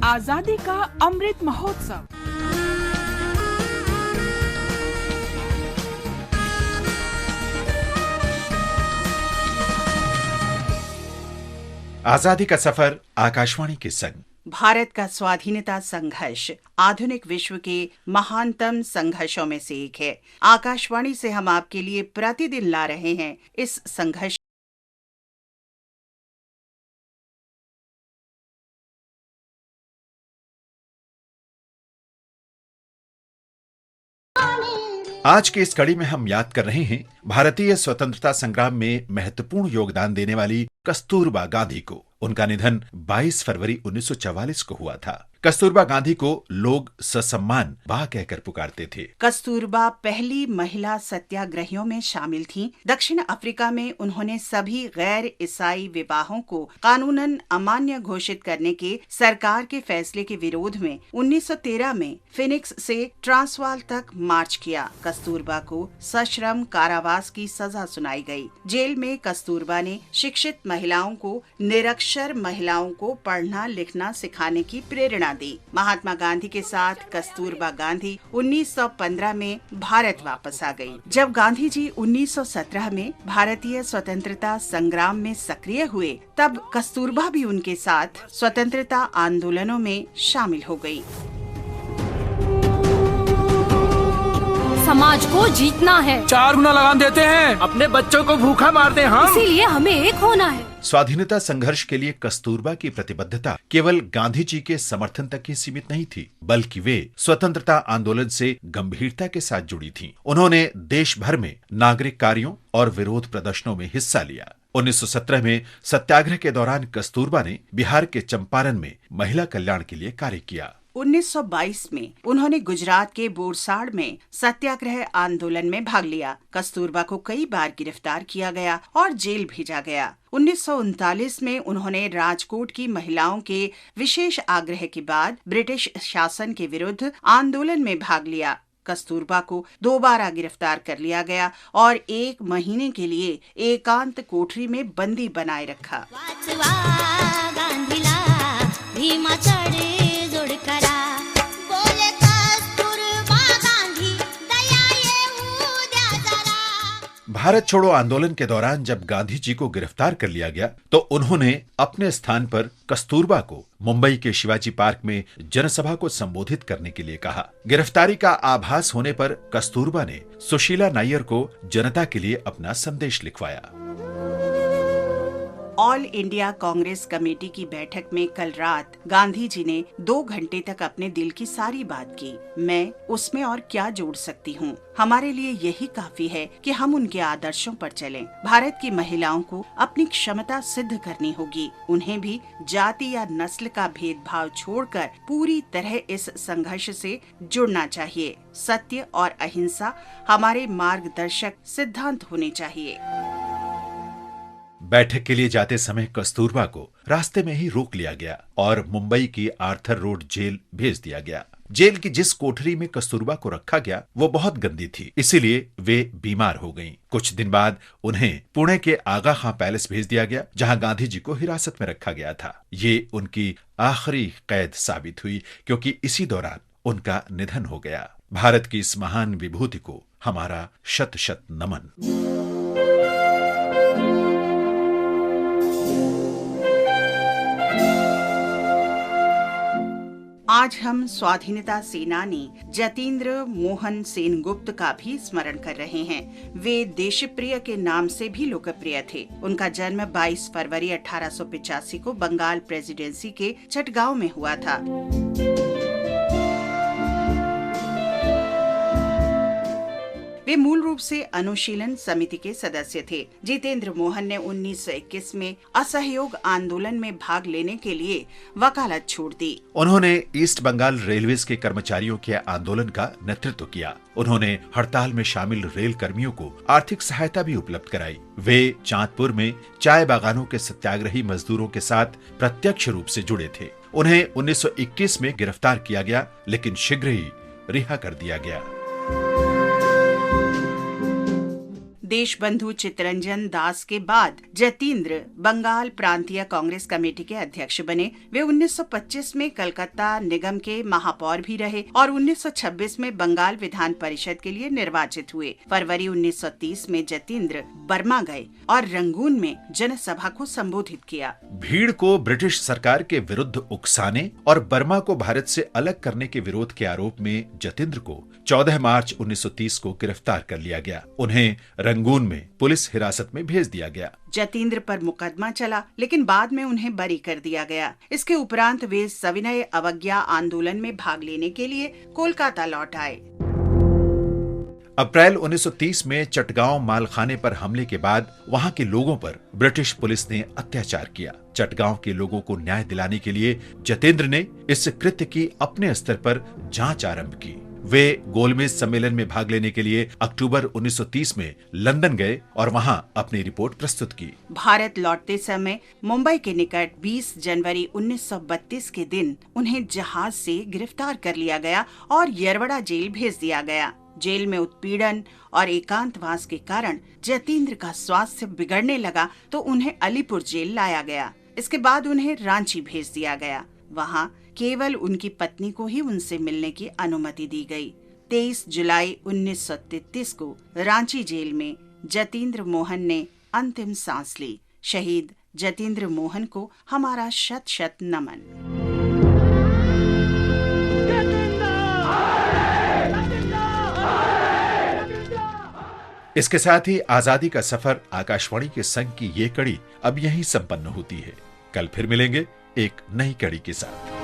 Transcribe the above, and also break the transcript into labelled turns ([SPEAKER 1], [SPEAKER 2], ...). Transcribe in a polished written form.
[SPEAKER 1] आजादी का अमृत महोत्सव।
[SPEAKER 2] आजादी का सफर आकाशवाणी के संग।
[SPEAKER 3] भारत का स्वाधीनता संघर्ष आधुनिक विश्व के महानतम संघर्षों में से एक है। आकाशवाणी से हम आपके लिए प्रतिदिन ला रहे हैं इस संघर्ष
[SPEAKER 2] आज के इस कड़ी में हम याद कर रहे हैं भारतीय स्वतंत्रता संग्राम में महत्वपूर्ण योगदान देने वाली कस्तूरबा गांधी को। उनका निधन 22 फरवरी 1944 को हुआ था। कस्तूरबा गांधी को लोग ससम्मान बा कहकर पुकारते थे।
[SPEAKER 3] कस्तूरबा पहली महिला सत्याग्रहियों में शामिल थीं। दक्षिण अफ्रीका में उन्होंने सभी गैर ईसाई विवाहों को कानूनन अमान्य घोषित करने के सरकार के फैसले के विरोध में 1913 में फिनिक्स से ट्रांसवाल तक मार्च किया। कस्तूरबा को सश्रम कारावास की सजा सुनाई गई। जेल में कस्तूरबा ने शिक्षित महिलाओं को निरक्षर महिलाओं को पढ़ना लिखना सिखाने की प्रेरणा दी। महात्मा गांधी के साथ कस्तूरबा गांधी 1915 में भारत वापस आ गई। जब गांधी जी 1917 में भारतीय स्वतंत्रता संग्राम में सक्रिय हुए, तब कस्तूरबा भी उनके साथ स्वतंत्रता आंदोलनों में शामिल हो गई।
[SPEAKER 4] समाज को जीतना है।
[SPEAKER 5] 4 गुना लगान देते हैं, अपने बच्चों को भूखा मारते हैं हम।
[SPEAKER 4] इसीलिए हमें एक होना है।
[SPEAKER 2] स्वाधीनता संघर्ष के लिए कस्तूरबा की प्रतिबद्धता केवल गांधी जी के समर्थन तक ही सीमित नहीं थी, बल्कि वे स्वतंत्रता आंदोलन से गंभीरता के साथ जुड़ी थीं। उन्होंने देश भर में नागरिक कार्यों और विरोध प्रदर्शनों में हिस्सा लिया। 1917 में सत्याग्रह के दौरान कस्तूरबा ने बिहार के चंपारण में महिला कल्याण के लिए कार्य किया।
[SPEAKER 3] 1922 में उन्होंने गुजरात के बोरसाड़ में सत्याग्रह आंदोलन में भाग लिया। कस्तूरबा को कई बार गिरफ्तार किया गया और जेल भेजा गया। 1939 में उन्होंने राजकोट की महिलाओं के विशेष आग्रह के बाद ब्रिटिश शासन के विरुद्ध आंदोलन में भाग लिया। कस्तूरबा को दोबारा गिरफ्तार कर लिया गया और 1 महीने के लिए एकांत कोठरी में बंदी बनाए रखा।
[SPEAKER 2] भारत छोड़ो आंदोलन के दौरान जब गांधी जी को गिरफ्तार कर लिया गया, तो उन्होंने अपने स्थान पर कस्तूरबा को मुंबई के शिवाजी पार्क में जनसभा को संबोधित करने के लिए कहा। गिरफ्तारी का आभास होने पर कस्तूरबा ने सुशीला नायर को जनता के लिए अपना संदेश लिखवाया।
[SPEAKER 3] ऑल इंडिया कांग्रेस कमेटी की बैठक में कल रात गांधी जी ने 2 घंटे तक अपने दिल की सारी बात की। मैं उसमें और क्या जोड़ सकती हूँ? हमारे लिए यही काफी है कि हम उनके आदर्शों पर चलें। भारत की महिलाओं को अपनी क्षमता सिद्ध करनी होगी। उन्हें भी जाति या नस्ल का भेदभाव छोड़कर पूरी तरह इस संघर्ष से जुड़ना चाहिए। सत्य और अहिंसा हमारे मार्गदर्शक सिद्धांत होने चाहिए।
[SPEAKER 2] बैठक के लिए जाते समय कस्तूरबा को रास्ते में ही रोक लिया गया और मुंबई की आर्थर रोड जेल भेज दिया गया। जेल की जिस कोठरी में कस्तूरबा को रखा गया वो बहुत गंदी थी, इसीलिए वे बीमार हो गईं। कुछ दिन बाद उन्हें पुणे के आगा खां पैलेस भेज दिया गया, जहां गांधी जी को हिरासत में रखा गया था। ये उनकी आखिरी कैद साबित हुई, क्योंकि इसी दौरान उनका निधन हो गया। भारत की इस महान विभूति को हमारा शत शत नमन।
[SPEAKER 3] आज हम स्वाधीनता सेनानी जतीन्द्र मोहन सेनगुप्त का भी स्मरण कर रहे हैं। वे देशप्रिय के नाम से भी लोकप्रिय थे। उनका जन्म 22 फरवरी 1885 को बंगाल प्रेसिडेंसी के चटगांव में हुआ था। वे मूल रूप से अनुशीलन समिति के सदस्य थे। जितेंद्र मोहन ने 1921 में असहयोग आंदोलन में भाग लेने के लिए वकालत छोड़ दी। उन्होंने
[SPEAKER 2] ईस्ट बंगाल रेलवेज के कर्मचारियों के आंदोलन का नेतृत्व किया। उन्होंने हड़ताल में शामिल रेल कर्मियों को आर्थिक सहायता भी उपलब्ध कराई। वे चांदपुर में चाय बागानों के सत्याग्रही मजदूरों के साथ प्रत्यक्ष रूप से जुड़े थे। उन्हें 1921 में गिरफ्तार किया गया, लेकिन शीघ्र ही रिहा कर दिया गया।
[SPEAKER 3] देशबंधु चित्तरंजन दास के बाद जतींद्र बंगाल प्रांतीय कांग्रेस कमेटी के अध्यक्ष बने। वे 1925 में कलकत्ता निगम के महापौर भी रहे और 1926 में बंगाल विधान परिषद के लिए निर्वाचित हुए। फरवरी 1930 में जतींद्र बर्मा गए और रंगून में जनसभा को संबोधित किया।
[SPEAKER 2] भीड़ को ब्रिटिश सरकार के विरुद्ध उकसाने और बर्मा को भारत से अलग करने के विरोध के आरोप में जतींद्र को 14 मार्च 1930 को गिरफ्तार कर लिया गया। उन्हें रंगून में पुलिस हिरासत में भेज दिया गया।
[SPEAKER 3] जतींद्र पर मुकदमा चला, लेकिन बाद में उन्हें बरी कर दिया गया। इसके उपरांत वे सविनय अवज्ञा आंदोलन में भाग लेने के लिए कोलकाता लौट आए।
[SPEAKER 2] अप्रैल 1930 में चटगांव मालखाने पर हमले के बाद वहां के लोगों पर ब्रिटिश पुलिस ने अत्याचार किया। चटगांव के लोगों को न्याय दिलाने के लिए जतेंद्र ने इस कृत्य की अपने स्तर पर जांच आरंभ की। वे गोलमेज सम्मेलन में भाग लेने के लिए अक्टूबर 1930 में लंदन गए और वहां अपनी रिपोर्ट प्रस्तुत की।
[SPEAKER 3] भारत लौटते समय मुंबई के निकट 20 जनवरी 1932 के दिन उन्हें जहाज से गिरफ्तार कर लिया गया और यरवड़ा जेल भेज दिया गया। जेल में उत्पीड़न और एकांतवास के कारण जतींद्र का स्वास्थ्य बिगड़ने लगा तो उन्हें अलीपुर जेल लाया गया। इसके बाद उन्हें रांची भेज दिया गया। वहां केवल उनकी पत्नी को ही उनसे मिलने की अनुमति दी गई। 23 जुलाई 1933 को रांची जेल में जतींद्र मोहन ने अंतिम सांस ली। शहीद जतींद्र मोहन को हमारा शत शत नमन।
[SPEAKER 2] इसके साथ ही आजादी का सफर आकाशवाणी के संग की ये कड़ी अब यहीं संपन्न होती है। कल फिर मिलेंगे एक नई कड़ी के साथ।